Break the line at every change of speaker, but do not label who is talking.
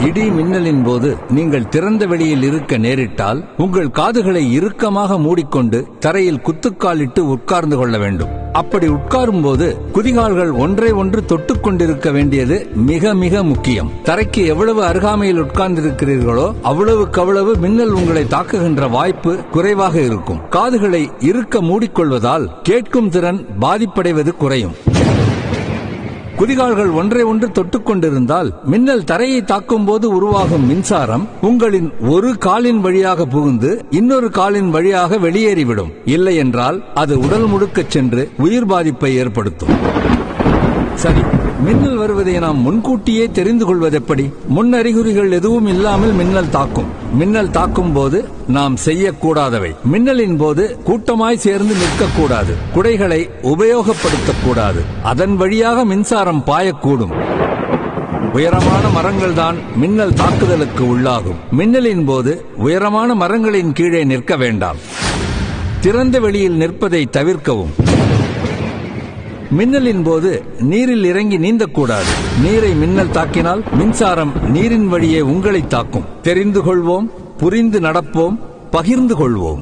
இடி மின்னலின் போது நீங்கள் திறந்த வெளியில் இருக்க நேரிட்டால் உங்கள் காதுகளை இறுக்கமாக மூடிக்கொண்டு தரையில் குத்துக்காலிட்டு உட்கார்ந்து கொள்ள வேண்டும். அப்படி உட்காரும் போது குதிகால்கள் ஒன்றை ஒன்று தொட்டுக் கொண்டிருக்க வேண்டியது மிக மிக முக்கியம். தரைக்கு எவ்வளவு அருகாமையில் உட்கார்ந்திருக்கிறீர்களோ அவ்வளவுக்கு மின்னல் உங்களை தாக்குகின்ற வாய்ப்பு குறைவாக இருக்கும். காதுகளை இறுக்க மூடிக்கொள்வதால் கேட்கும் திறன் பாதிப்படைவது குறையும். குதிகால்கள் ஒன்றை ஒன்று தொட்டுக் கொண்டிருந்தால் மின்னல் தரையை தாக்கும் போது உருவாகும் மின்சாரம் உங்களின் ஒரு காலின் வழியாக புகுந்து இன்னொரு காலின் வழியாக வெளியேறிவிடும். இல்லை என்றால் அது உடல் முழுக்க சென்று உயிர் பாதிப்பை ஏற்படுத்தும். சரி, மின்னல் வருவதை நாம் முன்கூட்டியே தெரிந்து கொள்வது எப்படி? முன்னறிகுறிகள் எதுவும் இல்லாமல் மின்னல் தாக்கும். மின்னல் தாக்கும் போது நாம் செய்யக்கூடாதவை: மின்னலின் போது கூட்டமாய் சேர்ந்து நிற்கக்கூடாது, குடைகளை உபயோகப்படுத்தக்கூடாது, அதன் வழியாக மின்சாரம் பாயக்கூடும். உயரமான மரங்கள் தான் மின்னல் தாக்குதலுக்கு உள்ளாகும். மின்னலின் போது உயரமான மரங்களின் கீழே நிற்க வேண்டாம். திறந்த வெளியில் நிற்பதை தவிர்க்கவும். மின்னலின் போது நீரில் இறங்கி நீந்தக்கூடாது. நீரை மின்னல் தாக்கினால் மின்சாரம் நீரின் வழியே உங்களை தாக்கும். தெரிந்து கொள்வோம், புரிந்து நடப்போம், பகிர்ந்து கொள்வோம்.